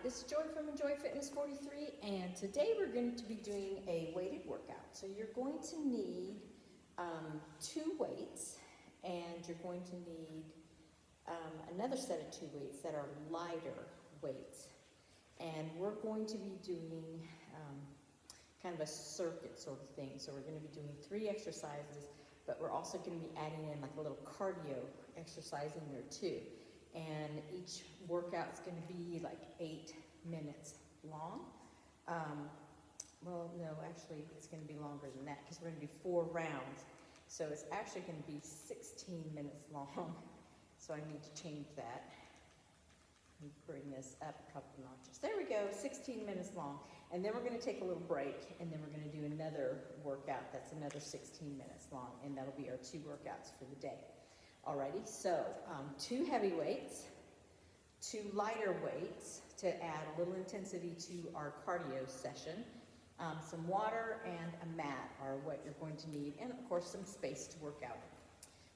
this is Joy from Enjoy Fitness 43, and today we're going to be doing a weighted workout. So you're going to need 2 weights, and you're going to need another set of 2 weights that are lighter weights. And we're going to be doing kind of a circuit sort of thing. So we're going to be doing 3 exercises, but we're also going to be adding in like a little cardio exercise in there too. And each workout's going to be like 8 minutes long. Well, no, actually it's going to be longer than that because we're going to do 4 rounds. So it's actually going to be 16 minutes long. So I need to change that. Let me bring this up a couple notches. There we go, 16 minutes long. And then we're going to take a little break, and then we're going to do another workout that's another 16 minutes long, and that'll be our 2 workouts for the day. Alrighty, so 2 heavy weights, 2 lighter weights to add a little intensity to our cardio session. Some water and a mat are what you're going to need, and of course some space to work out.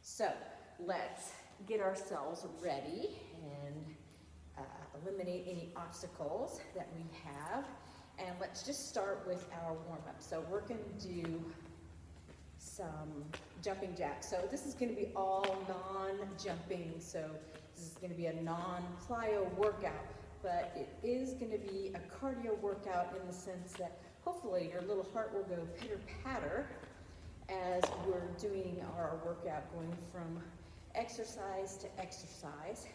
So let's get ourselves ready and eliminate any obstacles that we have. And let's just start with our warm-up. So we're going to do some jumping jacks. So this is going to be all non-jumping. So this is going to be a non-plyo workout, but it is going to be a cardio workout in the sense that hopefully your little heart will go pitter-patter as we're doing our workout, going from exercise to exercise.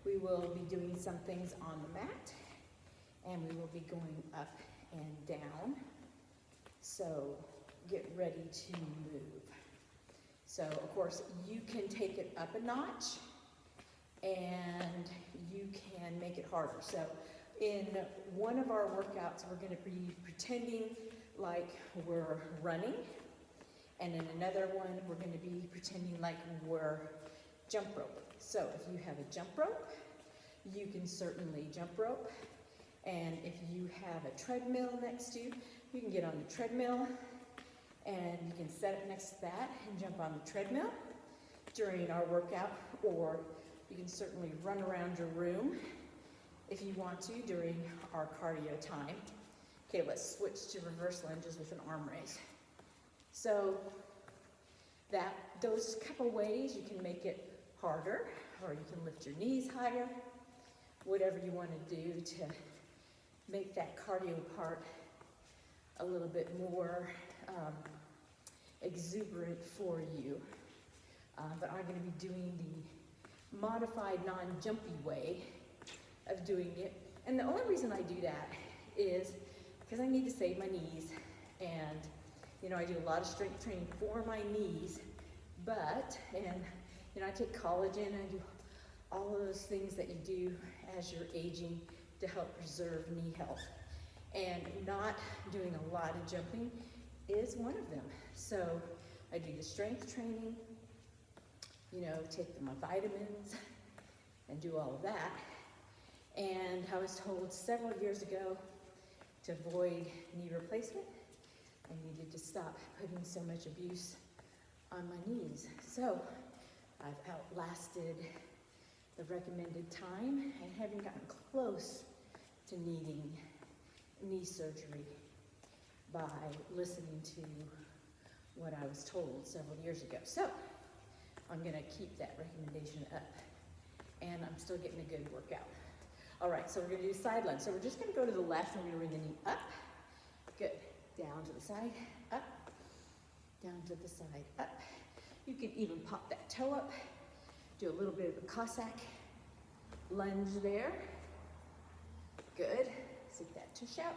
We will be doing some things on the mat, and we will be going up and down. So get ready to move. So of course you can take it up a notch and you can make it harder. So in one of our workouts we're going to be pretending like we're running, and in another one we're going to be pretending like we're jump roping. So if you have a jump rope, you can certainly jump rope. And if you have a treadmill next to you, you can get on the treadmill and you can set it next to that and jump on the treadmill during our workout, or you can certainly run around your room if you want to during our cardio time. Okay, let's switch to reverse lunges with an arm raise. So those couple ways you can make it harder, or you can lift your knees higher, whatever you want to do to make that cardio part a little bit more exuberant for you. But I'm going to be doing the modified non-jumpy way of doing it. And the only reason I do that is because I need to save my knees. And, you know, I do a lot of strength training for my knees, I take collagen, I do all of those things that you do as you're aging to help preserve knee health. And not doing a lot of jumping is one of them. So I do the strength training, take my vitamins and do all of that. And I was told several years ago to avoid knee replacement. I needed to stop putting so much abuse on my knees. So I've outlasted the recommended time and haven't gotten close to needing knee surgery by listening to what I was told several years ago. So I'm going to keep that recommendation up, and I'm still getting a good workout. All right, so we're going to do side lunge. So we're just going to go to the left, and we're going to bring the knee up. Good. Down to the side, up. Down to the side, up. You can even pop that toe up. Do a little bit of a Cossack lunge there. Good. Sit that tush out.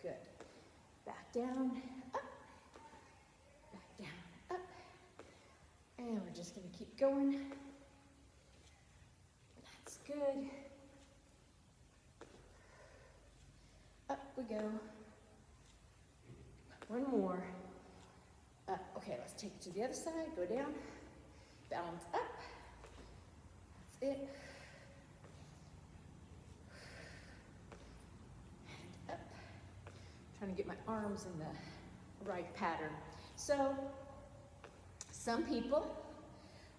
Good. Back down, up. Back down, up. And we're just going to keep going. That's good. Up we go. One more. Up. Okay, let's take it to the other side. Go down. Balance up. That's it. And up. Trying to get my arms in the right pattern. So, some people,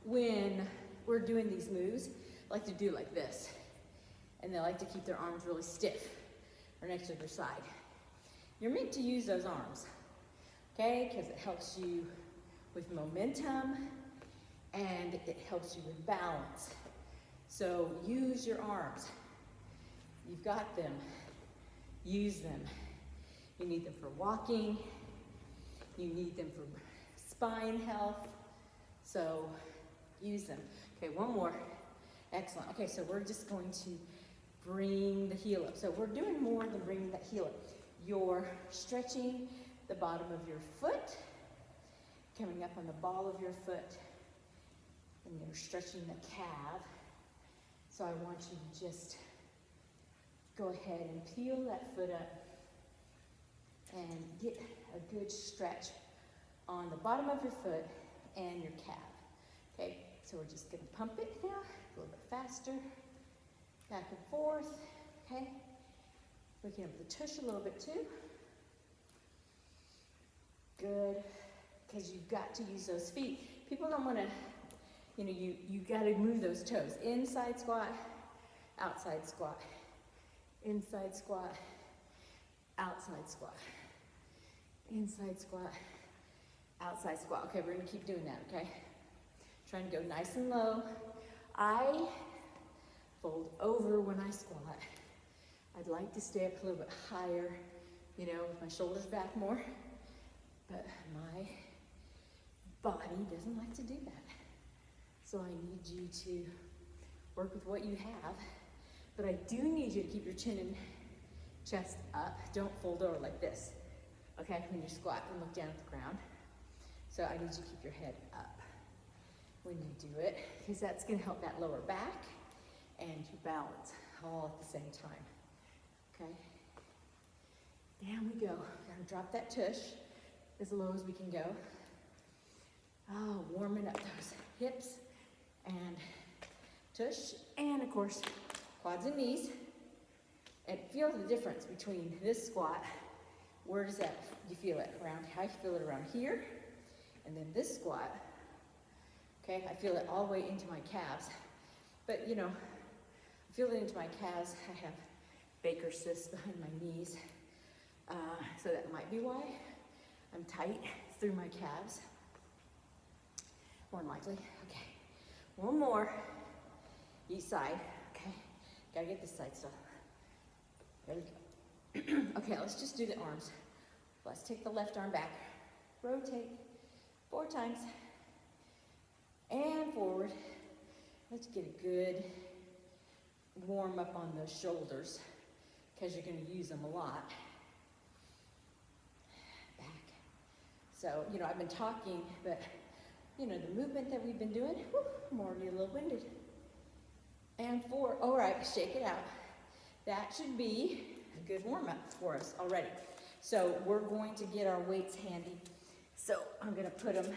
when we're doing these moves, like to do like this. and they like to keep their arms really stiff or next to their side. You're meant to use those arms, okay? Because it helps you with momentum and it helps you with balance. So use your arms. You've got them. Use them. You need them for walking. You need them for spine health. So use them. Okay, one more. Excellent. Okay, so we're just going to bring the heel up. So we're doing more than bringing that heel up. You're stretching the bottom of your foot, coming up on the ball of your foot, and you're stretching the calf. So I want you to just go ahead and peel that foot up and get a good stretch on the bottom of your foot and your calf. Okay, so we're just gonna pump it now, a little bit faster, back and forth, okay? Waking up the tush a little bit too. Good, because you've got to use those feet. People don't wanna, you gotta move those toes. Inside squat, outside squat. Inside squat, outside squat. Inside squat, outside squat. Okay, we're gonna keep doing that, okay? Trying to go nice and low. I fold over when I squat. I'd like to stay up a little bit higher, with my shoulders back more, but my body doesn't like to do that. So I need you to work with what you have, but I do need you to keep your chin and chest up. Don't fold over like this, okay? When you squat and look down at the ground. So I need you to keep your head up when you do it, because that's gonna help that lower back and your balance all at the same time, okay? Down we go. Gotta drop that tush as low as we can go. Oh, warming up those hips and tush, and of course, quads and knees. And feel the difference between this squat. Where does that, you feel it around, I feel it around here, and then this squat. Okay, I feel it all the way into my calves. But I feel it into my calves. I have Baker's cysts behind my knees. So that might be why I'm tight through my calves. More than likely. Okay, one more. Each side, okay? Gotta get this side still. There we go. Okay, let's just do the arms. Let's take the left arm back. Rotate 4 times. And forward. Let's get a good warm up on those shoulders, because you're going to use them a lot. Back. So, I've been talking, but, the movement that we've been doing, I'm already a little winded. And forward. All right, shake it out. That should be a good warm up for us already. So we're going to get our weights handy. So I'm going to put them.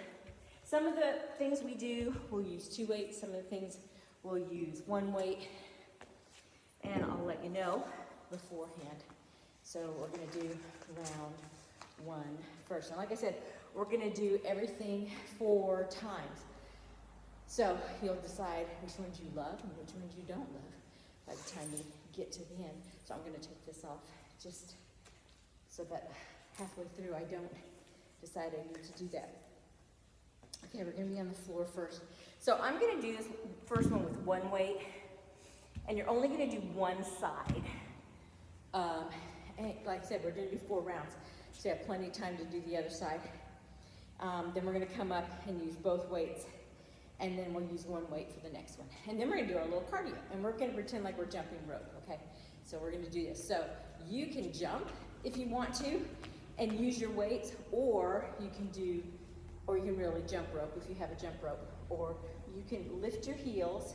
Some of the things we do, we'll use 2 weights. Some of the things we'll use 1 weight. And I'll let you know beforehand. So we're going to do round 1 first. And like I said, we're going to do everything 4 times. So you'll decide which ones you love and which ones you don't love by the time you get to the end. So I'm going to take this off just so that halfway through I don't decide I need to do that. Okay, we're going to be on the floor first. So I'm going to do this first one with 1 weight, and you're only going to do one side. And like I said, we're going to do 4 rounds, so you have plenty of time to do the other side. Then we're going to come up and use both weights, and then we'll use 1 weight for the next one. And then we're going to do our little cardio, and we're going to pretend like we're jumping rope, okay? So we're going to do this. So you can jump if you want to and use your weights, or you can really jump rope if you have a jump rope, or you can lift your heels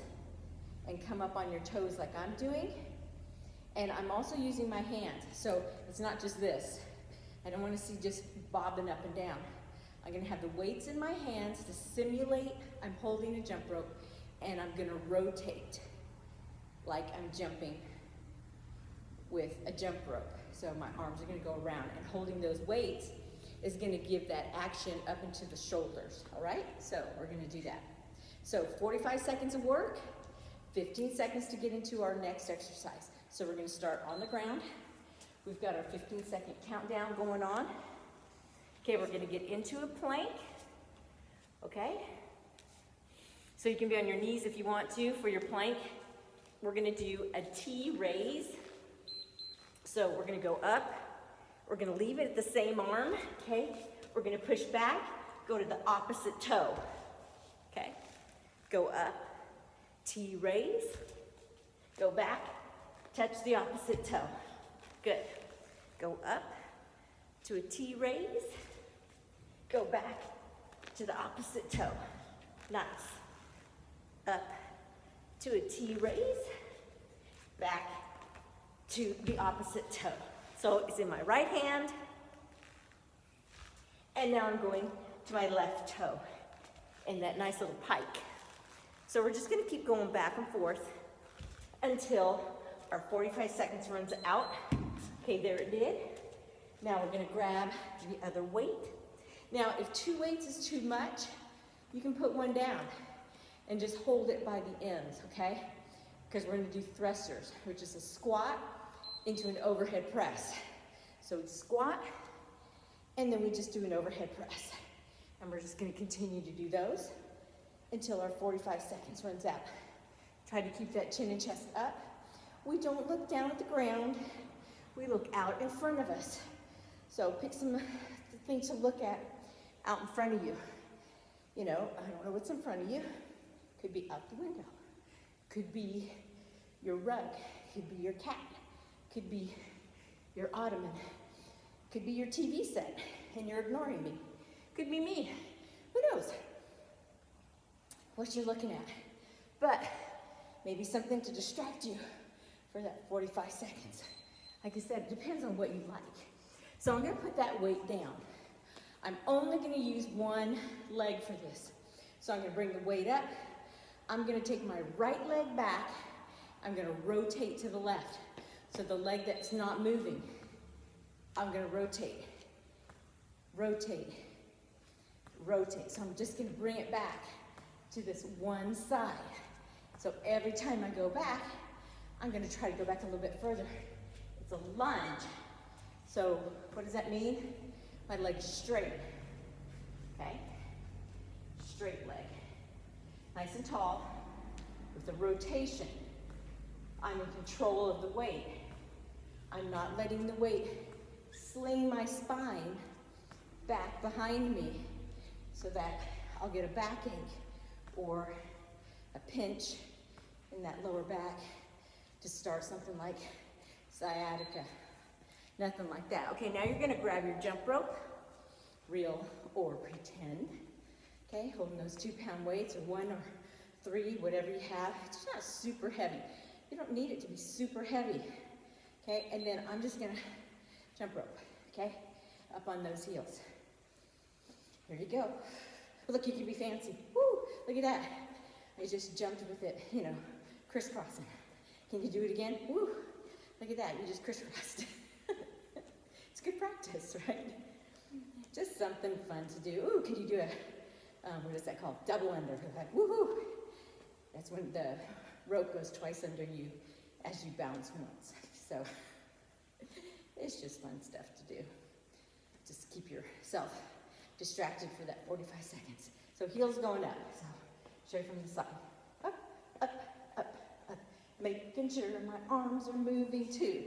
and come up on your toes like I'm doing. And I'm also using my hands, so it's not just this. I don't want to see just bobbing up and down. I'm going to have the weights in my hands to simulate I'm holding a jump rope, and I'm going to rotate like I'm jumping with a jump rope. So my arms are going to go around, and holding those weights is going to give that action up into the shoulders, all right? So we're going to do that. So 45 seconds of work, 15 seconds to get into our next exercise. So we're gonna start on the ground. We've got our 15-second countdown going on. Okay, we're gonna get into a plank, okay? So you can be on your knees if you want to for your plank. We're gonna do a T raise. So we're gonna go up, we're gonna leave it at the same arm, okay? We're gonna push back, go to the opposite toe, okay? Go up, T raise, go back, touch the opposite toe. Good. Go up to a T raise, go back to the opposite toe. Nice. Up to a T raise, back to the opposite toe. So it's in my right hand, and now I'm going to my left toe in that nice little pike. So we're just gonna keep going back and forth until our 45 seconds runs out. Okay, there it did. Now we're gonna grab the other weight. Now, if 2 weights is too much, you can put one down and just hold it by the ends, okay? Because we're gonna do thrusters, which is a squat into an overhead press. So we squat, and then we just do an overhead press. And we're just gonna continue to do those until our 45 seconds runs out. Try to keep that chin and chest up. We don't look down at the ground. We look out in front of us. So pick some things to look at out in front of you. You know, I don't know what's in front of you. Could be out the window. Could be your rug. Could be your cat. Could be your ottoman. Could be your TV set and you're ignoring me. Could be me. Who knows what you're looking at? But maybe something to distract you for that 45 seconds. Like I said, it depends on what you like. So I'm gonna put that weight down. I'm only gonna use one leg for this. So I'm gonna bring the weight up. I'm gonna take my right leg back. I'm gonna rotate to the left. So the leg that's not moving, I'm gonna rotate, rotate, rotate. So I'm just gonna bring it back to this one side. So every time I go back, I'm gonna try to go back a little bit further. It's a lunge. So what does that mean? My leg's straight, okay? Straight leg. Nice and tall with a rotation. I'm in control of the weight. I'm not letting the weight sling my spine back behind me so that I'll get a backache or a pinch in that lower back to start something like sciatica. Nothing like that. Okay, now you're gonna grab your jump rope, real or pretend. Okay, holding those 2-pound weights or 1 or 3, whatever you have. It's not super heavy. You don't need it to be super heavy. Okay, and then I'm just gonna jump rope, okay? Up on those heels. Here you go. Look, you can be fancy. Woo, look at that. I just jumped with it, you know, crisscrossing. Can you do it again? Woo, look at that, you just crisscrossed. It's good practice, right? Just something fun to do. Ooh, can you do a, what is that called? Double under. Like, woohoo! That's when the rope goes twice under you as you bounce once. So it's just fun stuff to do. Just keep yourself distracted for that 45 seconds. So heels going up. So show you from the side. Up, up, up, up. Making sure my arms are moving too.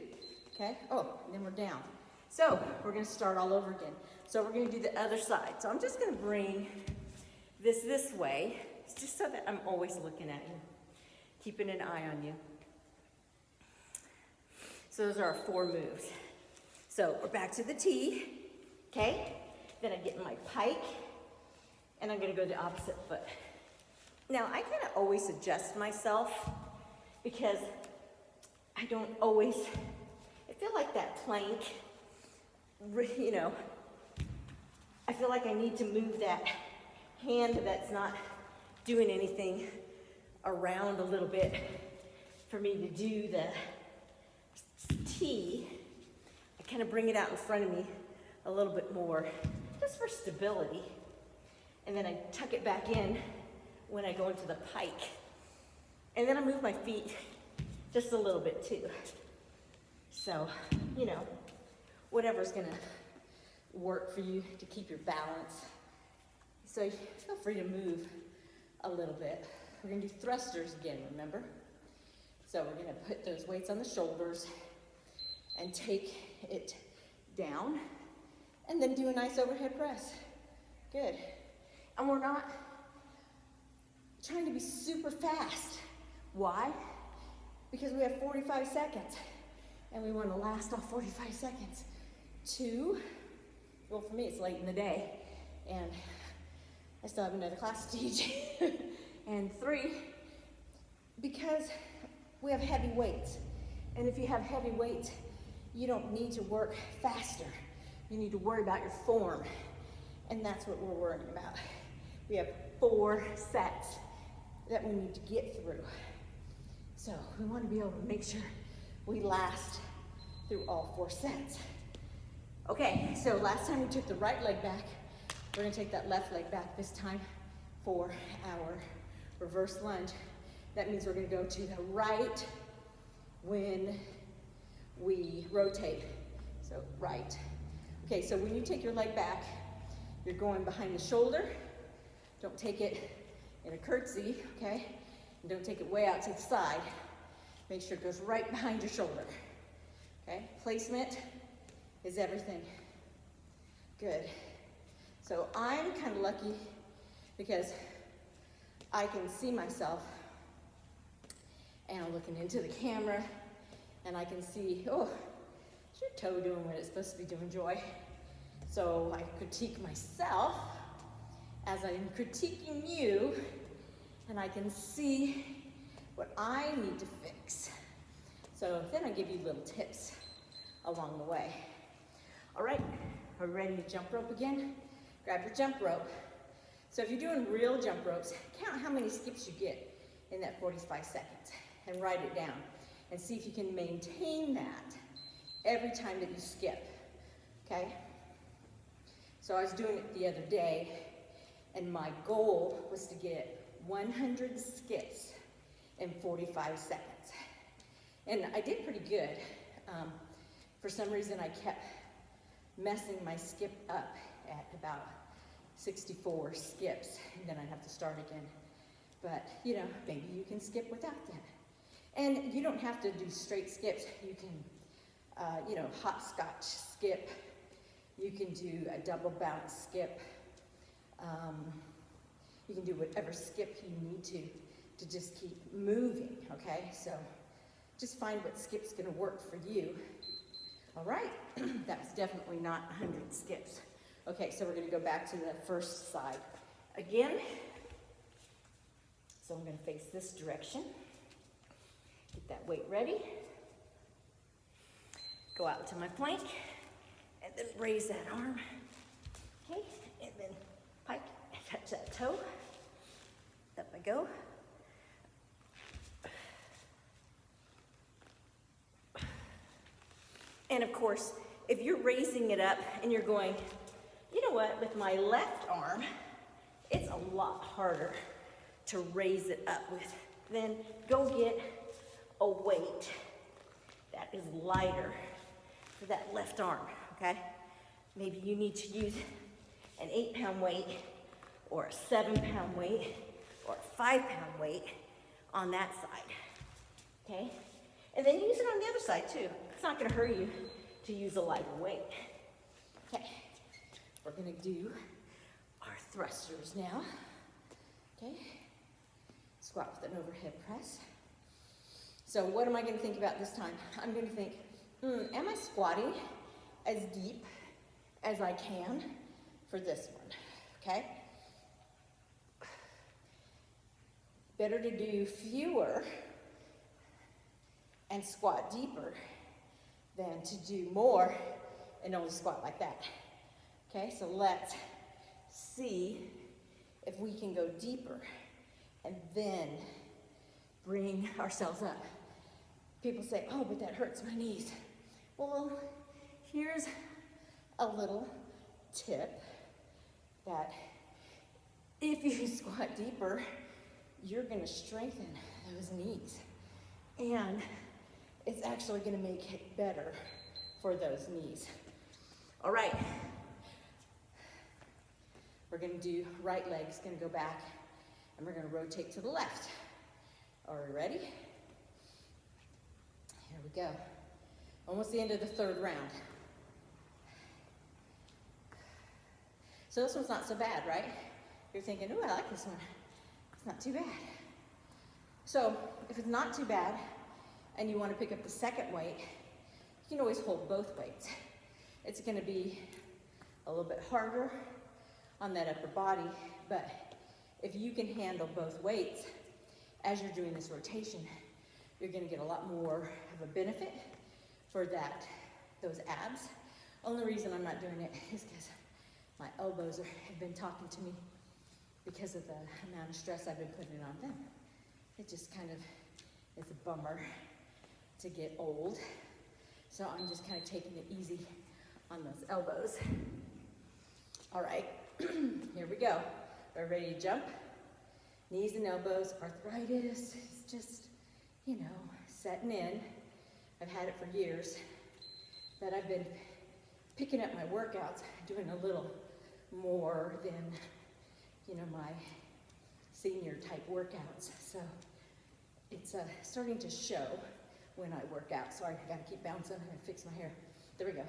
Okay? Oh, and then we're down. So we're gonna start all over again. So we're gonna do the other side. So I'm just gonna bring this way, just so that I'm always looking at you, keeping an eye on you. So those are our 4 moves. So we're back to the T, okay? Then I get my pike, and I'm gonna go the opposite foot. Now, I kind of always adjust myself because I don't always, I feel like that plank, you know, I feel like I need to move that hand that's not doing anything around a little bit for me to do the T. I kind of bring it out in front of me a little bit more, just for stability. And then I tuck it back in when I go into the pike. And then I move my feet just a little bit too. So, you know, whatever's gonna work for you to keep your balance. So feel free to move a little bit. We're gonna do thrusters again, remember? So we're gonna put those weights on the shoulders and take it down and then do a nice overhead press. Good. And we're not trying to be super fast. Why? Because we have 45 seconds and we want to last all 45 seconds. 2, well, for me it's late in the day and I still have another class to teach. And 3, because we have heavy weights. And if you have heavy weights, you don't need to work faster. You need to worry about your form. And that's what we're worrying about. We have 4 sets that we need to get through. So we want to be able to make sure we last through all 4 sets. Okay, so last time we took the right leg back, we're gonna take that left leg back this time for our reverse lunge. That means we're gonna go to the right when we rotate. So right. Okay, so when you take your leg back, you're going behind the shoulder. Don't take it in a curtsy, okay? And don't take it way out to the side. Make sure it goes right behind your shoulder, okay? Placement is everything. Good. So I'm kind of lucky because I can see myself and I'm looking into the camera and I can see, oh, is your toe doing what it's supposed to be doing, Joy? So I critique myself as I'm critiquing you, and I can see what I need to fix. So then I give you little tips along the way. All right, are we ready to jump rope again? Grab your jump rope. So if you're doing real jump ropes, count how many skips you get in that 45 seconds and write it down and see if you can maintain that every time that you skip, okay? So I was doing it the other day and my goal was to get 100 skips in 45 seconds. And I did pretty good. For some reason I kept messing my skip up at about 64 skips, and then I'd have to start again. But, you know, maybe you can skip without that. And you don't have to do straight skips. You can, you know, hopscotch skip. You can do a double bounce skip. You can do whatever skip you need to just keep moving, okay? So just find what skip's gonna work for you. All right, that was definitely not 100 skips. Okay, so we're gonna go back to the first side again. So I'm gonna face this direction. Get that weight ready. Go out to my plank, and then raise that arm. Okay, and then pike, touch that toe. Up I go. And of course, if you're raising it up and you're going, you know what, with my left arm, it's a lot harder to raise it up with. Then go get a weight that is lighter for that left arm, okay? Maybe you need to use an 8-pound weight or a 7-pound weight or a 5-pound weight on that side, okay? And then use it on the other side too. It's not gonna hurt you to use a lighter weight. Okay, we're gonna do our thrusters now. Okay, squat with an overhead press. So what am I gonna think about this time? I'm gonna think, am I squatting as deep as I can for this one, okay? Better to do fewer and squat deeper than to do more and only squat like that. Okay, so let's see if we can go deeper and then bring ourselves up. People say, oh, but that hurts my knees. Well, here's a little tip that if you squat deeper, you're gonna strengthen those knees. And it's actually gonna make it better for those knees. All right. We're gonna do right leg's gonna go back and we're gonna rotate to the left. Are we ready? Here we go. Almost the end of the third round. So this one's not so bad, right? You're thinking, oh, I like this one. It's not too bad. So if it's not too bad and you want to pick up the second weight, you can always hold both weights. It's going to be a little bit harder on that upper body, but if you can handle both weights as you're doing this rotation, you're going to get a lot more of a benefit for those abs. Only reason I'm not doing it is because my elbows have been talking to me because of the amount of stress I've been putting on them. It just kind of is a bummer to get old. So I'm just kind of taking it easy on those elbows. All right, here we go. Are we ready to jump? Knees and elbows, arthritis is just, you know, setting in. I've had it for years, but I've been picking up my workouts, doing a little more than, you know, my senior type workouts. So it's starting to show when I work out. Sorry, I gotta keep bouncing, I gotta fix my hair. There we go.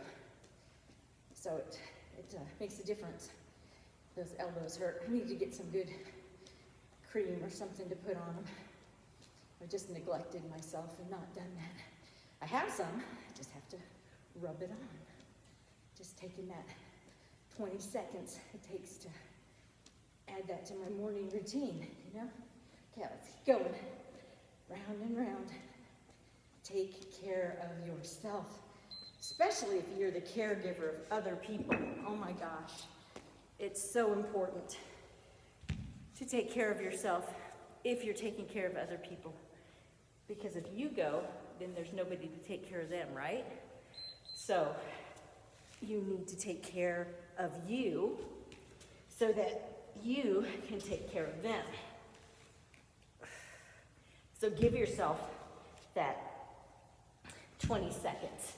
So it makes a difference. Those elbows hurt. I need to get some good cream or something to put on them. I've just neglected myself and not done that. I have some, I just have to rub it on. Just taking that 20 seconds it takes to add that to my morning routine, you know? Okay, let's keep going. Round and round. Take care of yourself, especially if you're the caregiver of other people. Oh my gosh, it's so important to take care of yourself if you're taking care of other people. Because if you go, then there's nobody to take care of them, right? So you need to take care of you so that you can take care of them. So give yourself that 20 seconds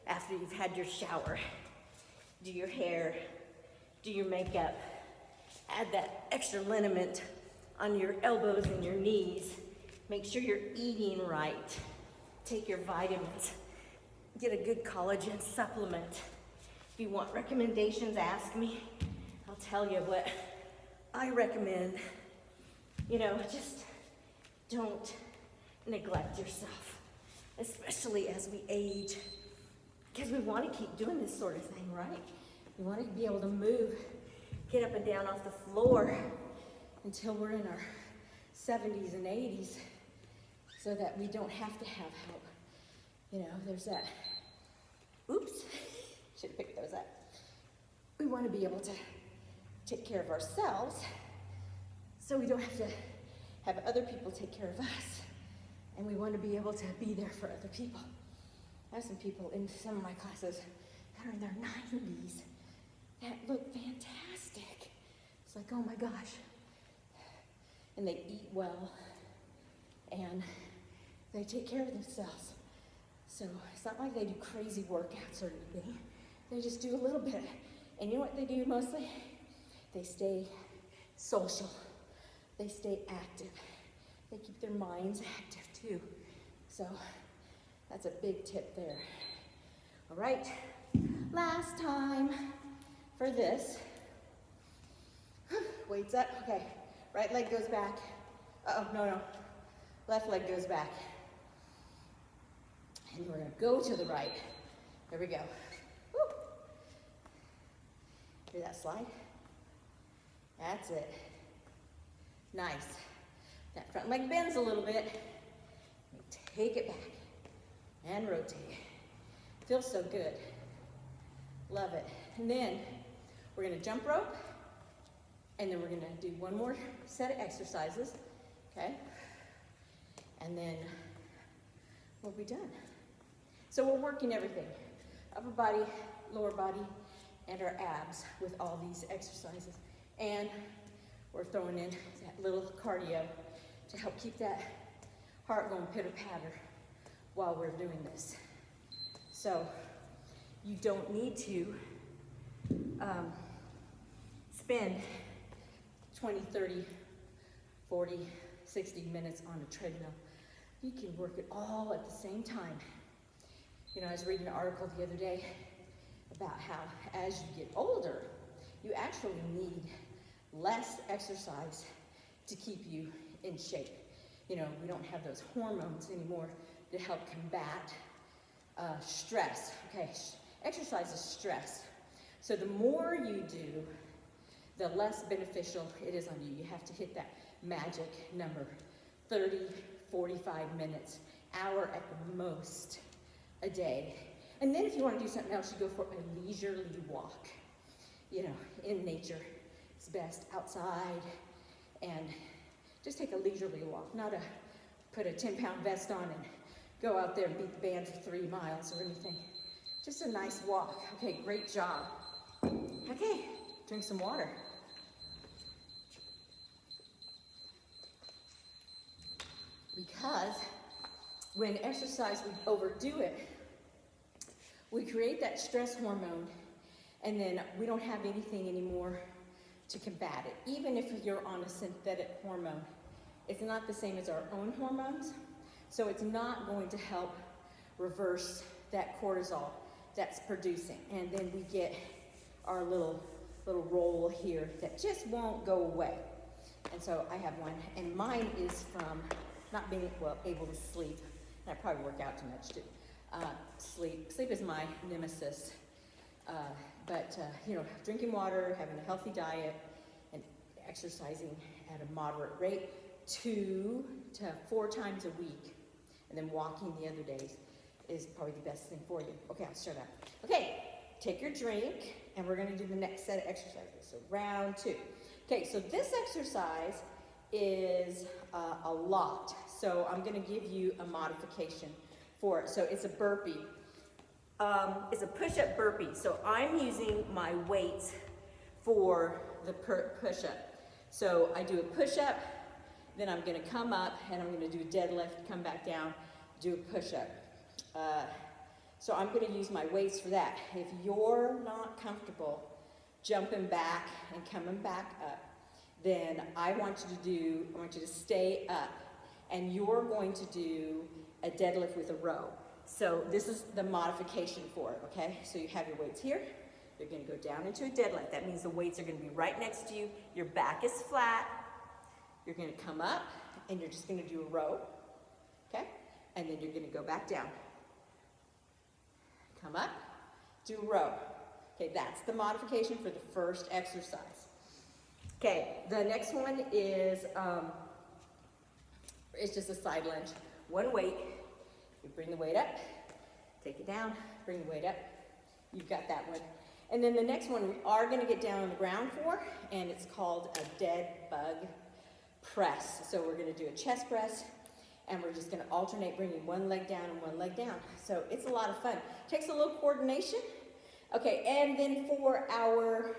after you've had your shower. Do your hair, do your makeup, add that extra liniment on your elbows and your knees. Make sure you're eating right. Take your vitamins. Get a good collagen supplement. If you want recommendations, ask me. I'll tell you what I recommend. You know, just don't neglect yourself, especially as we age, because we want to keep doing this sort of thing, right? We want to be able to move, get up and down off the floor until we're in our 70s and 80s so that we don't have to have help. You know, there's that, oops, should have picked those up. We want to be able to take care of ourselves so we don't have to have other people take care of us. And we want to be able to be there for other people. I have some people in some of my classes that are in their 90s that look fantastic. It's like, oh my gosh. And they eat well and they take care of themselves. So it's not like they do crazy workouts or anything. They just do a little bit. And you know what they do mostly? They stay social. They stay active. They keep their minds active too. So that's a big tip there. All right, last time for this. Weights up, okay. Right leg goes back. Uh-oh, no. Left leg goes back. And we're gonna go to the right. There we go. Woo. Hear that slide? That's it. Nice. That front leg bends a little bit. Take it back and rotate. Feels so good. Love it. And then we're gonna jump rope, and then we're gonna do one more set of exercises, okay? And then we'll be done. So we're working everything, upper body, lower body, and our abs with all these exercises. And we're throwing in that little cardio to help keep that heart going pitter-patter while we're doing this. So you don't need to spend 20, 30, 40, 60 minutes on a treadmill. You can work it all at the same time. You know, I was reading an article the other day about how as you get older, you actually need less exercise to keep you in shape. You know, we don't have those hormones anymore to help combat stress. Okay, exercise is stress. So the more you do, the less beneficial it is on you. You have to hit that magic number, 30, 45 minutes, hour at the most a day. And then if you want to do something else, you go for a leisurely walk. You know, in nature, it's best outside, and just take a leisurely walk, not put a 10-pound vest on and go out there and beat the band for 3 miles or anything. Just a nice walk. Okay, great job. Okay, drink some water. Because when exercise, we overdo it, we create that stress hormone, and then we don't have anything anymore to combat it. Even if you're on a synthetic hormone, it's not the same as our own hormones, so it's not going to help reverse that cortisol that's producing. And then we get our little roll here that just won't go away. And so I have one, and mine is from not being able to sleep. And I probably work out too much too. Sleep is my nemesis. You know, drinking water, having a healthy diet, and exercising at a moderate rate 2 to 4 times a week, and then walking the other days is probably the best thing for you. Okay, I'll start out. Okay, take your drink, and we're gonna do the next set of exercises. So round 2. Okay, so this exercise is a lot. So I'm gonna give you a modification for it. So it's a burpee. It's a push-up burpee. So I'm using my weights for the push-up. So I do a push-up, then I'm gonna come up, and I'm gonna do a deadlift, come back down, do a push-up. So I'm gonna use my weights for that. If you're not comfortable jumping back and coming back up, then I want you to stay up, and you're going to do a deadlift with a row. So this is the modification for it, okay? So you have your weights here. You're gonna go down into a deadlift. That means the weights are gonna be right next to you. Your back is flat. You're gonna come up, and you're just gonna do a row, okay? And then you're gonna go back down. Come up, do a row. Okay, that's the modification for the first exercise. Okay, the next one is it's just a side lunge. One weight, you bring the weight up, take it down, bring the weight up. You've got that one. And then the next one we are gonna get down on the ground for, and it's called a dead bug press. So we're gonna do a chest press, and we're just gonna alternate bringing one leg down and one leg down. So it's a lot of fun. Takes a little coordination. Okay, and then for our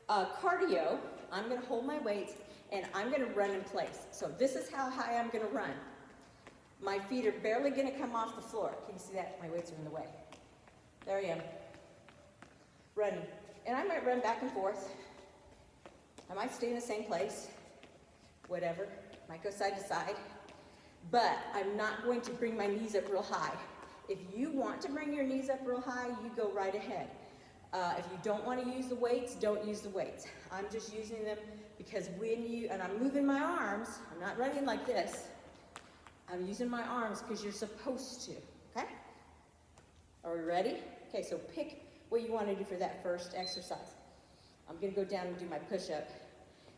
cardio, I'm gonna hold my weights, and I'm gonna run in place. So this is how high I'm gonna run. My feet are barely gonna come off the floor. Can you see that? My weights are in the way. There I am, running. And I might run back and forth. I might stay in the same place, whatever. Might go side to side. But I'm not going to bring my knees up real high. If you want to bring your knees up real high, you go right ahead. If you don't want to use the weights, don't use the weights. I'm just using them because and I'm moving my arms, I'm not running like this. I'm using my arms because you're supposed to, okay? Are we ready? Okay, so pick what you want to do for that first exercise. I'm gonna go down and do my push-up,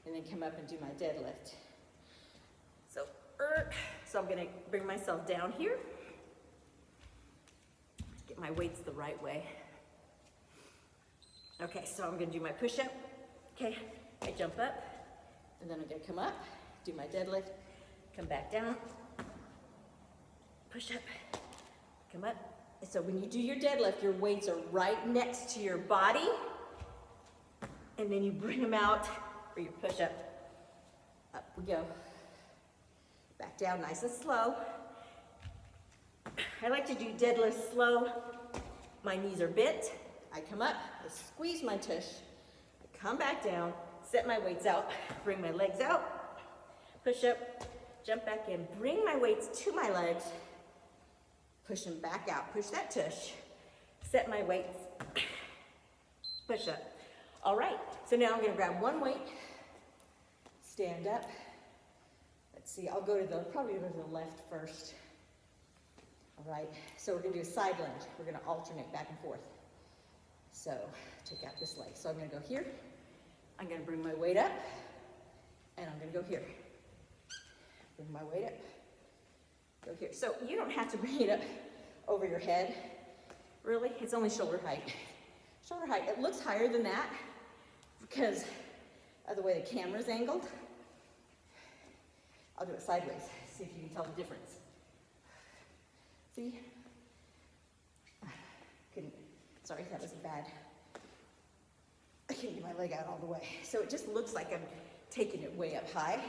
and then come up and do my deadlift. So I'm gonna bring myself down here. Get my weights the right way. Okay, so I'm gonna do my push-up. Okay, I jump up, and then I'm gonna come up, do my deadlift, come back down, push up, come up. And so when you do your deadlift, your weights are right next to your body, and then you bring them out for your push-up. Up we go. Back down nice and slow. I like to do deadlift slow. My knees are bent. I come up, I squeeze my tush, I come back down, set my weights out, bring my legs out, push up, jump back in, bring my weights to my legs, push them back out, push that tush, set my weights, push up. All right, so now I'm gonna grab one weight, stand up. Let's see, I'll go to probably go to the left first. All right, so we're gonna do a side lunge. We're gonna alternate back and forth. So, take out this leg. So I'm gonna go here, I'm gonna bring my weight up, and I'm gonna go here. Bring my weight up, go here. So you don't have to bring it up over your head, really. It's only shoulder height. Shoulder height, it looks higher than that because of the way the camera's angled. I'll do it sideways, see if you can tell the difference. See? Sorry, that was bad. I can't get my leg out all the way. So it just looks like I'm taking it way up high,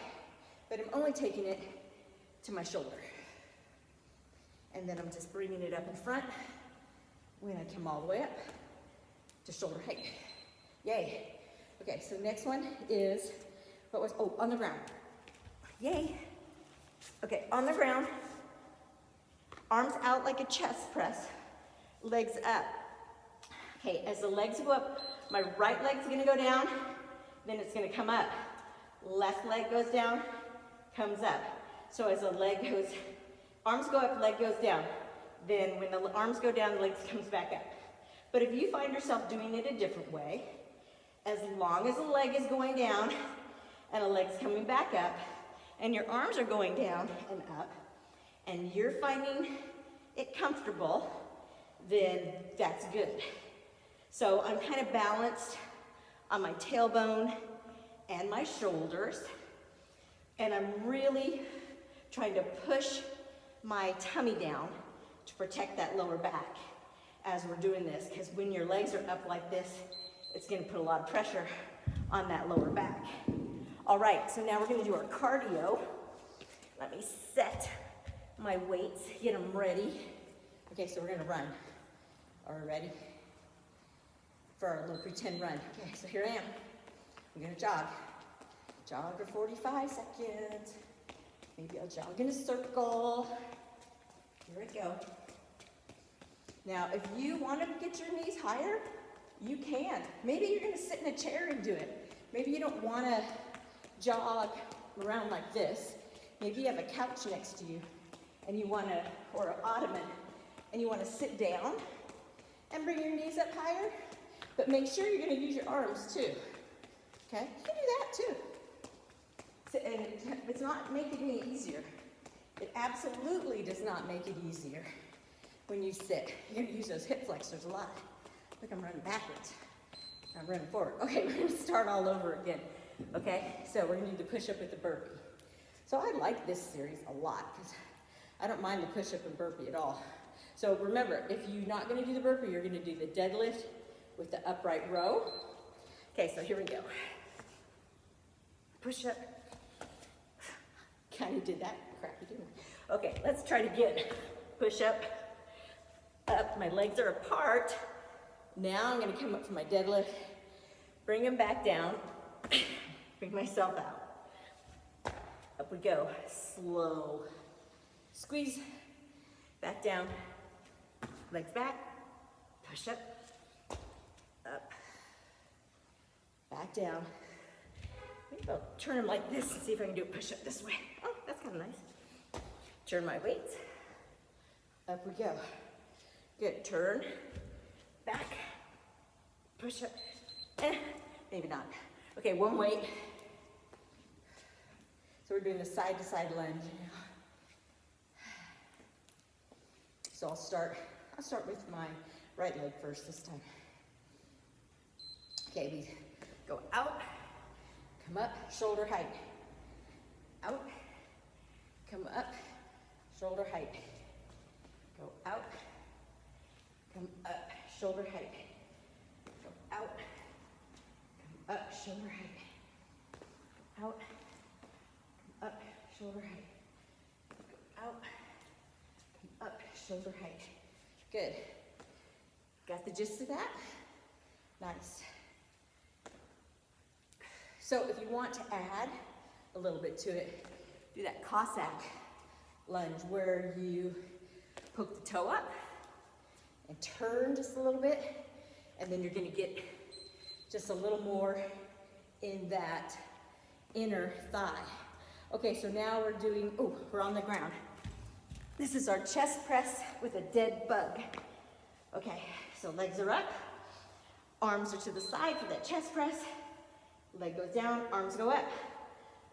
but I'm only taking it to my shoulder. And then I'm just bringing it up in front when I come all the way up to shoulder height. Yay. Okay, so next one is, on the ground. Yay. Okay, on the ground, arms out like a chest press, legs up. Okay, as the legs go up, my right leg's gonna go down, then it's gonna come up. Left leg goes down, comes up. So as the leg goes, arms go up, leg goes down. Then when the arms go down, the legs comes back up. But if you find yourself doing it a different way, as long as the leg is going down and the leg's coming back up, and your arms are going down and up, and you're finding it comfortable, then that's good. So I'm kind of balanced on my tailbone and my shoulders, and I'm really trying to push my tummy down to protect that lower back as we're doing this, because when your legs are up like this, it's gonna put a lot of pressure on that lower back. All right, so now we're gonna do our cardio. Let me set my weights, get them ready. Okay, so we're gonna run. Are we ready? For our little pretend run. Okay, so here I am. I'm gonna jog. Jog for 45 seconds. Maybe I'll jog in a circle. Here we go. Now, if you wanna get your knees higher, you can. Maybe you're gonna sit in a chair and do it. Maybe you don't wanna jog around like this. Maybe you have a couch next to you and you wanna, or an ottoman, and you wanna sit down and bring your knees up higher, but make sure you're gonna use your arms too, okay? You can do that too. So, and it's not making it easier. It absolutely does not make it easier when you sit. You're gonna use those hip flexors a lot. Look, I'm running backwards. I'm running forward. Okay, we're gonna start all over again. Okay, so we're gonna do the push-up with the burpee. So I like this series a lot because I don't mind the push-up and burpee at all. So remember, if you're not gonna do the burpee, you're gonna do the deadlift with the upright row. Okay, so here we go. Push-up. Kind of did that crappy, didn't I? Okay, let's try to get push-up, up. My legs are apart. Now I'm gonna come up for my deadlift, bring them back down, bring myself out. Up we go, slow. Squeeze, back down, legs back, push up, back down. Maybe I'll turn them like this and see if I can do a push up this way. Oh, that's kind of nice. Turn my weights, up we go. Good, turn, back, push up, maybe not. Okay, one weight. So we're doing the side-to-side lunge. So I'll start with my right leg first this time. Okay, we go out, come up, shoulder height. Out, come up, shoulder height. Go out, come up, shoulder height. Go out, come up, shoulder height. Out, come up, shoulder height. shoulder height. Good. Got the gist of that? Nice. So if you want to add a little bit to it, do that Cossack lunge where you poke the toe up and turn just a little bit, and then you're gonna get just a little more in that inner thigh. Okay, so now we're doing, oh, we're on the ground. This is our chest press with a dead bug. Okay, so legs are up, arms are to the side for that chest press, leg goes down, arms go up,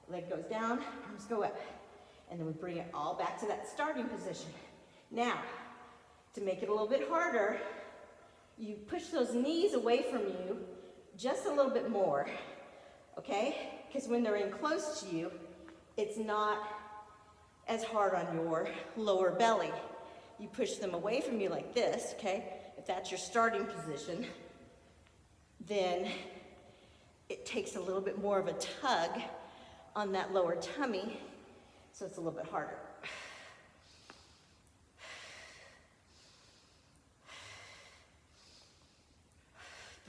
leg goes down, arms go up. And then we bring it all back to that starting position. Now, to make it a little bit harder, you push those knees away from you just a little bit more, okay? Because when they're in close to you, it's not as hard on your lower belly. You push them away from you like this, okay? If that's your starting position, then it takes a little bit more of a tug on that lower tummy, so it's a little bit harder.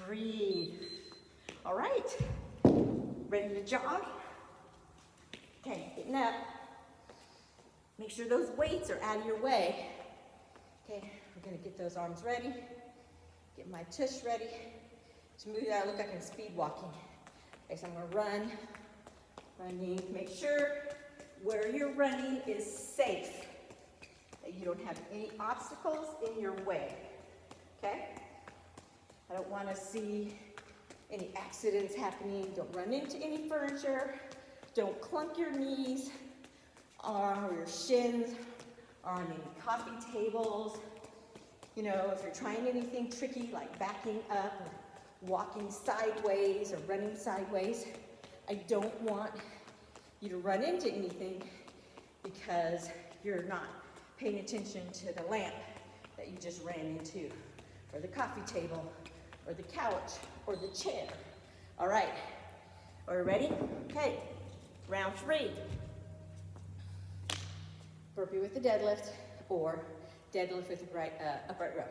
Breathe. All right, ready to jog? Okay, getting up. Make sure those weights are out of your way. Okay, we're gonna get those arms ready, get my tush ready. To move that, I look like I'm speed walking. Okay, so I'm gonna running. Make sure where you're running is safe, that you don't have any obstacles in your way, okay? I don't wanna see any accidents happening. Don't run into any furniture. Don't clunk your knees or your shins or on any coffee tables. You know, if you're trying anything tricky like backing up or walking sideways or running sideways, I don't want you to run into anything because you're not paying attention to the lamp that you just ran into, or the coffee table, or the couch, or the chair. All right, are we ready? Okay, round 3. Burpee with the deadlift, or deadlift with the upright row.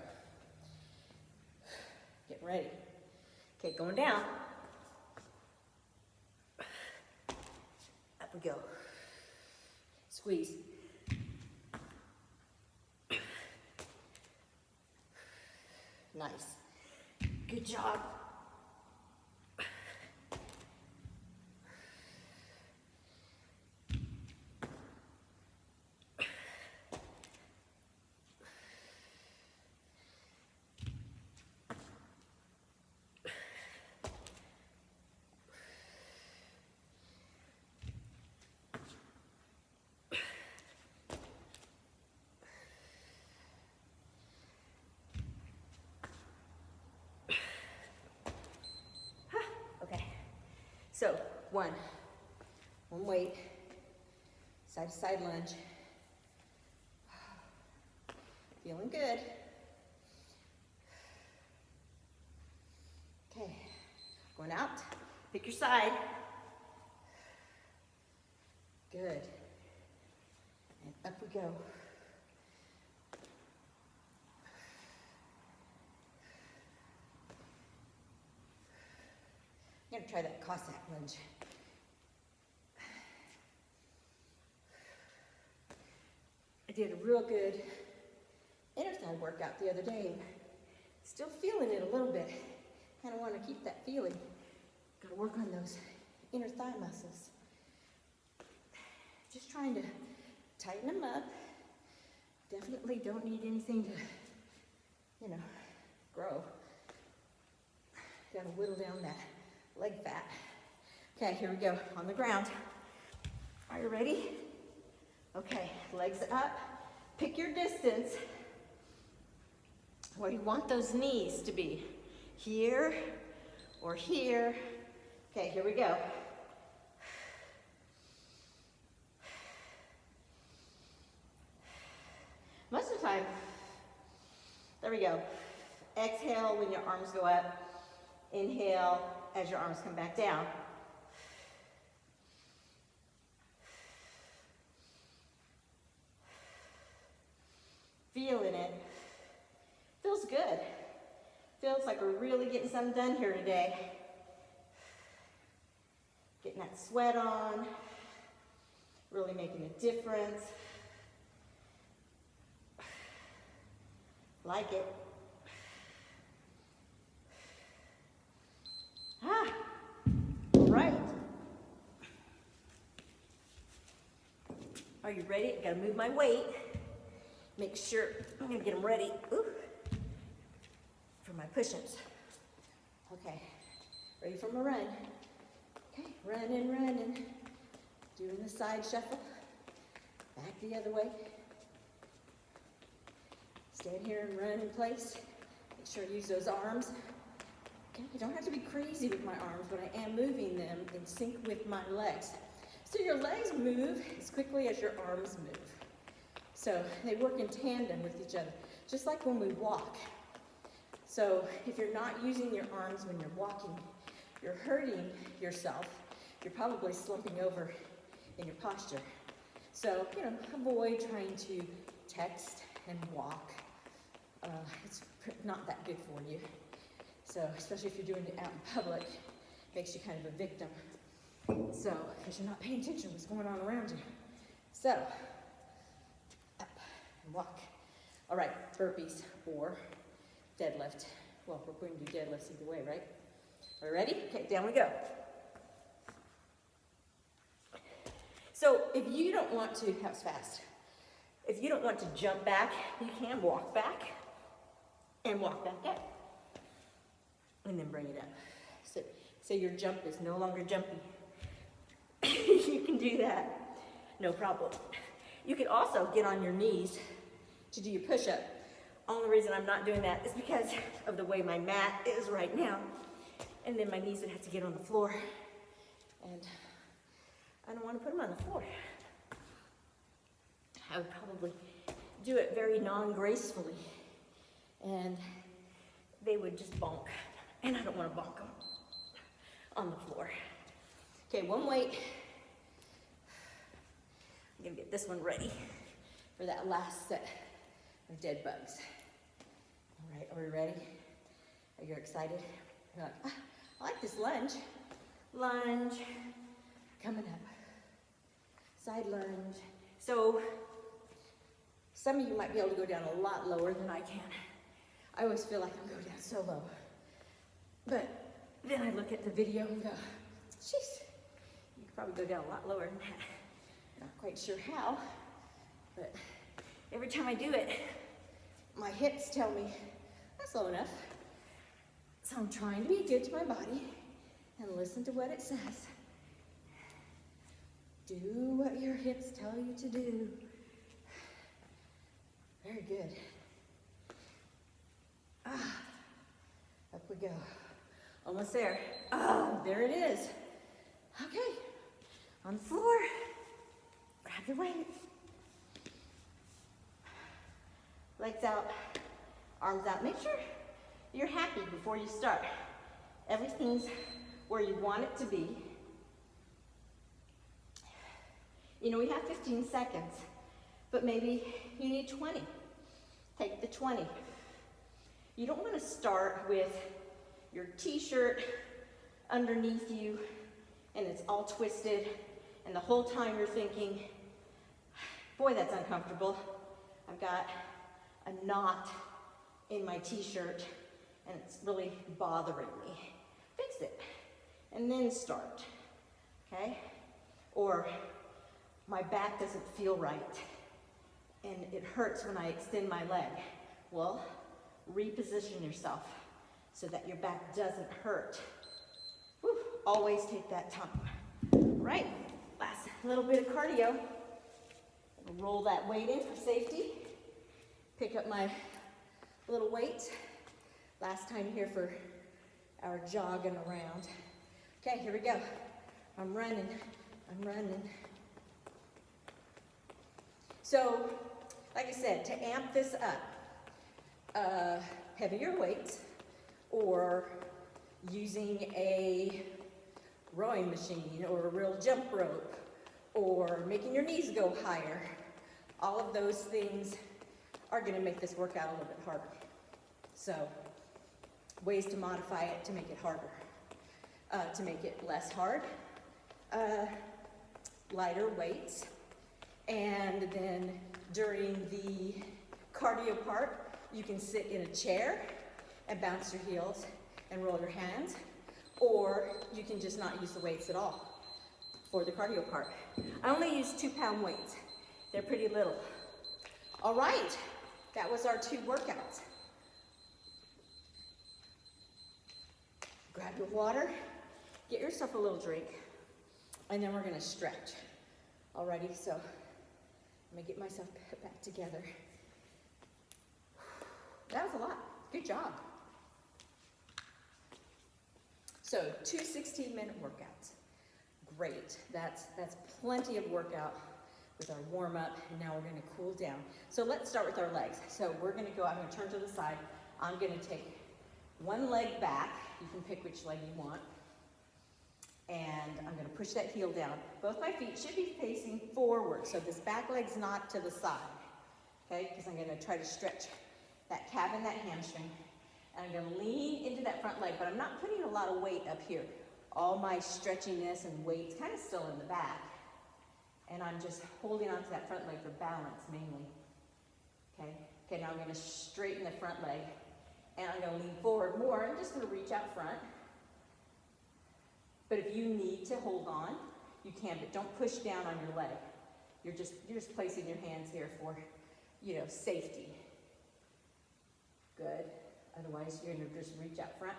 Get ready. Okay, going down. Up we go. Squeeze. Nice. Good job. So, one weight, side to side lunge. Feeling good. Okay, going out, pick your side. Good. And up we go. I'm gonna try that Cossack lunge. I did a real good inner thigh workout the other day. Still feeling it a little bit. Kind of want to keep that feeling. Got to work on those inner thigh muscles. Just trying to tighten them up. Definitely don't need anything to, grow. Got to whittle down that leg fat. Okay, here we go, on the ground. Are you ready? Okay, legs up. Pick your distance. Where do you want those knees to be? Here or here? Okay, here we go. Most of the time, there we go. Exhale when your arms go up. Inhale as your arms come back down. feeling it. Feels good. Feels like we're really getting something done here today. Getting that sweat on, really making a difference. Like it. Ah, all right. Are you ready? I gotta move my weight. Make sure I'm gonna get them ready. Ooh, for my push-ups. Okay, ready for my run. Okay, running, running. Doing the side shuffle. Back the other way. Stand here and run in place. Make sure I use those arms. Okay, I don't have to be crazy with my arms, but I am moving them in sync with my legs. So your legs move as quickly as your arms move. So they work in tandem with each other, just like when we walk. So if you're not using your arms when you're walking, you're hurting yourself. You're probably slumping over in your posture. So, avoid trying to text and walk. It's not that good for you. So, especially if you're doing it out in public, makes you kind of a victim. So, because you're not paying attention to what's going on around you. So, up and walk. All right, burpees or deadlift. Well, we're going to do deadlifts either way, right? Are we ready? Okay, down we go. So, if you don't want to, that was fast. If you don't want to jump back, you can walk back and walk back up. And then bring it up. So your jump is no longer jumpy. You can do that, no problem. You could also get on your knees to do your push-up. Only reason I'm not doing that is because of the way my mat is right now. And then my knees would have to get on the floor. And I don't want to put them on the floor. I would probably do it very non-gracefully. And they would just bonk. And I don't want to bonk them on the floor. Okay, one weight. I'm gonna get this one ready for that last set of dead bugs. All right, are we ready? Are you excited? You're like, I like this lunge. Lunge, coming up. Side lunge. So, some of you might be able to go down a lot lower than I can. I always feel like I'm going down so low. But then I look at the video and go, jeez, you could probably go down a lot lower than that. Not quite sure how, but every time I do it, my hips tell me that's low enough. So I'm trying to be good to my body and listen to what it says. Do what your hips tell you to do. Very good. Up we go. Almost there. There it is. Okay, on the floor. Grab your weight. Legs out, arms out. Make sure you're happy before you start. Everything's where you want it to be. We have 15 seconds, but maybe you need 20. Take the 20. You don't want to start with your t-shirt underneath you and it's all twisted and the whole time you're thinking, boy, that's uncomfortable. I've got a knot in my t-shirt and it's really bothering me. Fix it and then start, okay? Or my back doesn't feel right and it hurts when I extend my leg. Well, reposition yourself so that your back doesn't hurt. Whew, always take that time. Right, last little bit of cardio. Roll that weight in for safety. Pick up my little weight. Last time here for our jogging around. Okay, here we go. I'm running. So, like I said, to amp this up, heavier weights or using a rowing machine or a real jump rope or making your knees go higher. All of those things are gonna make this workout a little bit harder. So, ways to modify it to make it harder. To make it less hard, lighter weights, and then during the cardio part, you can sit in a chair and bounce your heels and roll your hands, or you can just not use the weights at all for the cardio part. I only use 2-pound weights. They're pretty little. All right, that was our 2 workouts. Grab your water, get yourself a little drink, and then we're gonna stretch. Alrighty, so I'm gonna get myself back together. That was a lot. Good job. So 2 16-minute workouts. Great. That's plenty of workout with our warm-up, and now we're gonna cool down. So let's start with our legs. So we're gonna go, I'm gonna turn to the side. I'm gonna take one leg back. You can pick which leg you want. And I'm gonna push that heel down. Both my feet should be facing forward, so this back leg's not to the side, okay? Because I'm gonna try to stretch that calf and that hamstring. And I'm gonna lean into that front leg, but I'm not putting a lot of weight up here. All my stretchiness and weight's kind of still in the back. And I'm just holding onto that front leg for balance mainly, okay? Okay, now I'm gonna straighten the front leg, and I'm gonna lean forward more. I'm just gonna reach out front. But if you need to hold on, you can, but don't push down on your leg. You're just placing your hands here for, safety. Good. Otherwise, you're gonna just reach out front.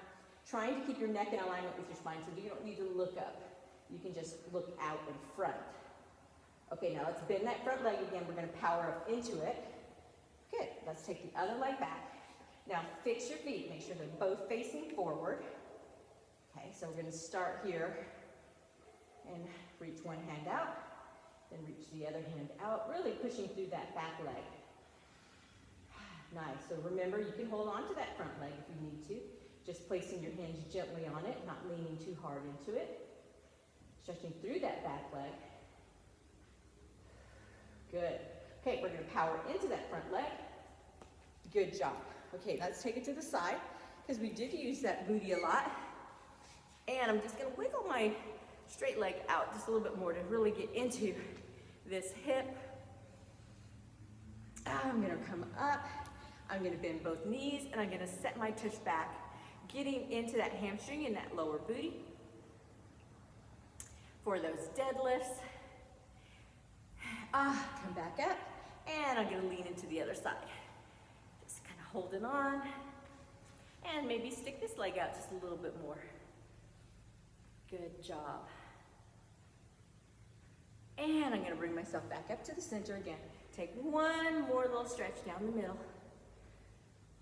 Trying to keep your neck in alignment with your spine, so you don't need to look up. You can just look out in front. Okay, now let's bend that front leg again. We're gonna power up into it. Good. Let's take the other leg back. Now fix your feet. Make sure they're both facing forward. Okay, so we're gonna start here and reach one hand out, then reach the other hand out, really pushing through that back leg. Nice, so remember you can hold on to that front leg if you need to, just placing your hands gently on it, not leaning too hard into it. Stretching through that back leg. Good. Okay, we're gonna power into that front leg. Good job. Okay, let's take it to the side, because we did use that booty a lot. And I'm just gonna wiggle my straight leg out just a little bit more to really get into this hip. I'm gonna come up, I'm gonna bend both knees, and I'm gonna set my tush back, getting into that hamstring and that lower booty. For those deadlifts, come back up, and I'm gonna lean into the other side. Just kind of holding on, and maybe stick this leg out just a little bit more. Good job. And I'm gonna bring myself back up to the center again. Take one more little stretch down the middle.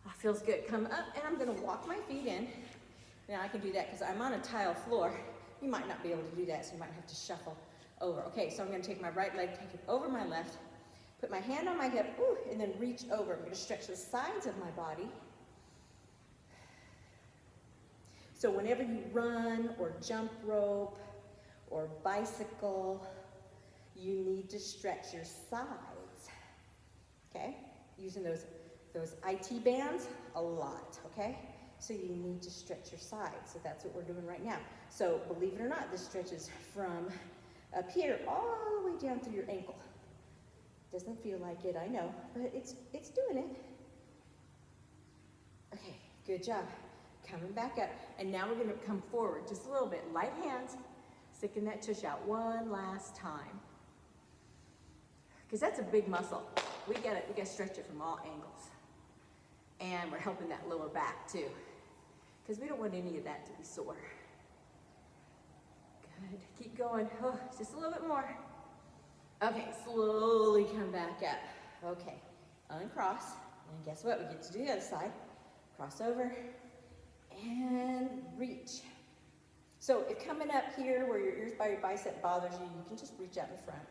Oh, feels good. Come up, and I'm gonna walk my feet in. Now I can do that because I'm on a tile floor. You might not be able to do that, so you might have to shuffle over. Okay, so I'm gonna take my right leg, take it over my left, put my hand on my hip, and then reach over. I'm gonna stretch the sides of my body. So whenever you run or jump rope or bicycle, you need to stretch your sides, okay? Using those IT bands a lot, okay? So you need to stretch your sides. So that's what we're doing right now. So believe it or not, this stretches from up here all the way down through your ankle. Doesn't feel like it, I know, but it's doing it. Okay, good job. Coming back up, and now we're gonna come forward just a little bit. Light hands, sticking that tush out one last time. Because that's a big muscle. We gotta stretch it from all angles. And we're helping that lower back too. Because we don't want any of that to be sore. Good, keep going. Oh, just a little bit more. Okay, slowly come back up. Okay, uncross, and guess what? We get to do the other side. Cross over, and reach. So if coming up here where your ears by your bicep bothers you, you can just reach out in front.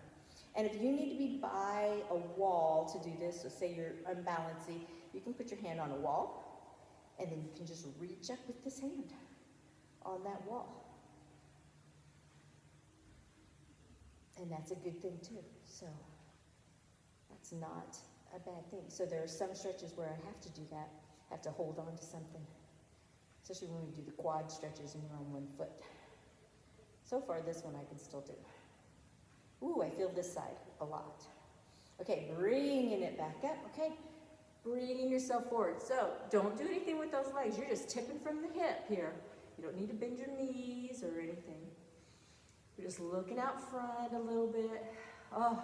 And if you need to be by a wall to do this, so say you're unbalancing, you can put your hand on a wall, and then you can just reach up with this hand on that wall. And that's a good thing too. So that's not a bad thing. So there are some stretches where I have to do that, have to hold on to something, especially when we do the quad stretches and you're on one foot. So far, this one I can still do. Ooh, I feel this side a lot. Okay, bringing it back up, okay? Bringing yourself forward. So don't do anything with those legs. You're just tipping from the hip here. You don't need to bend your knees or anything. You're just looking out front a little bit. Oh,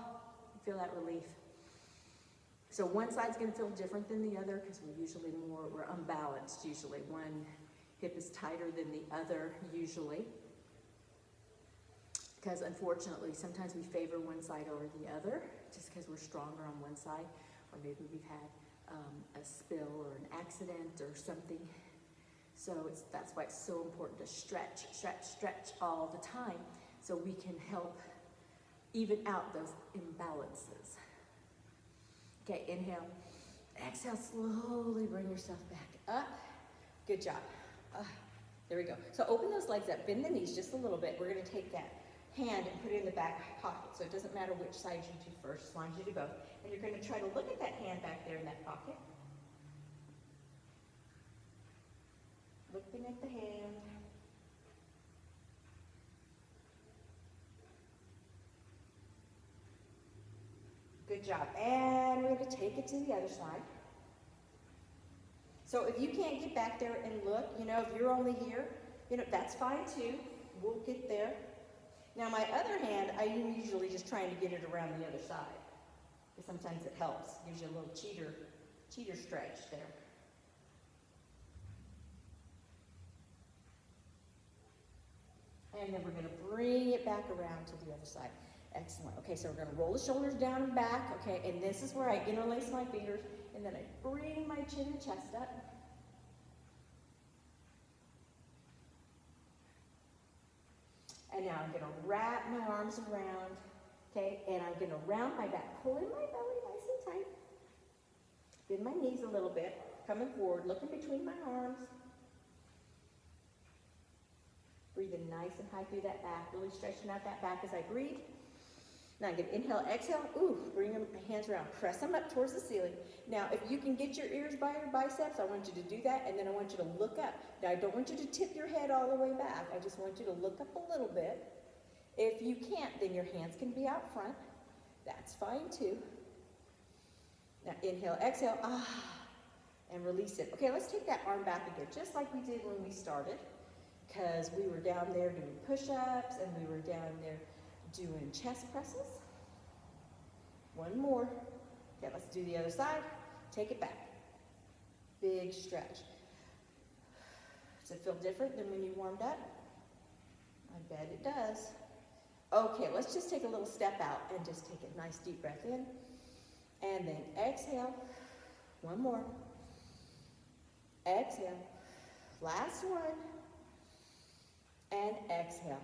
you feel that relief. So one side's gonna feel different than the other because we're unbalanced usually. One hip is tighter than the other usually. Because unfortunately, sometimes we favor one side over the other just because we're stronger on one side, or maybe we've had a spill or an accident or something. So that's why it's so important to stretch, stretch, stretch all the time so we can help even out those imbalances. Okay, inhale, exhale, slowly bring yourself back up. Good job. There we go. So open those legs up, bend the knees just a little bit. We're gonna take that hand and put it in the back pocket. So it doesn't matter which side you do first, as long as you do both. And you're gonna try to look at that hand back there in that pocket. Looking at the hand. Good job. And we're gonna take it to the other side. So if you can't get back there and look, if you're only here, that's fine too. We'll get there. Now my other hand, I am usually just trying to get it around the other side. Because sometimes it helps. Gives you a little cheater stretch there. And then we're gonna bring it back around to the other side. Excellent. Okay, so we're gonna roll the shoulders down and back, okay, and this is where I interlace my fingers, and then I bring my chin and chest up. And now I'm gonna wrap my arms around, okay, and I'm gonna round my back, pull in my belly nice and tight. Bend my knees a little bit, coming forward, looking between my arms. Breathing nice and high through that back, really stretching out that back as I breathe. Now I'm gonna inhale, exhale, bring my hands around, press them up towards the ceiling. Now if you can get your ears by your biceps, I want you to do that, and then I want you to look up. Now I don't want you to tip your head all the way back, I just want you to look up a little bit. If you can't, then your hands can be out front. That's fine too. Now inhale, exhale, and release it. Okay, let's take that arm back again, just like we did when we started, because we were down there doing push-ups, and we were down there doing chest presses. One more. Okay, let's do the other side. Take it back. Big stretch. Does it feel different than when you warmed up? I bet it does. Okay, let's just take a little step out and just take a nice deep breath in. And then exhale. One more. Exhale. Last one. And exhale.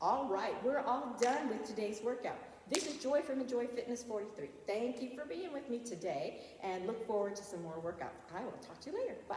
All right, we're all done with today's workout. This is Joy from Enjoy Fitness 43. Thank you for being with me today, and look forward to some more workouts. I will talk to you later. Bye.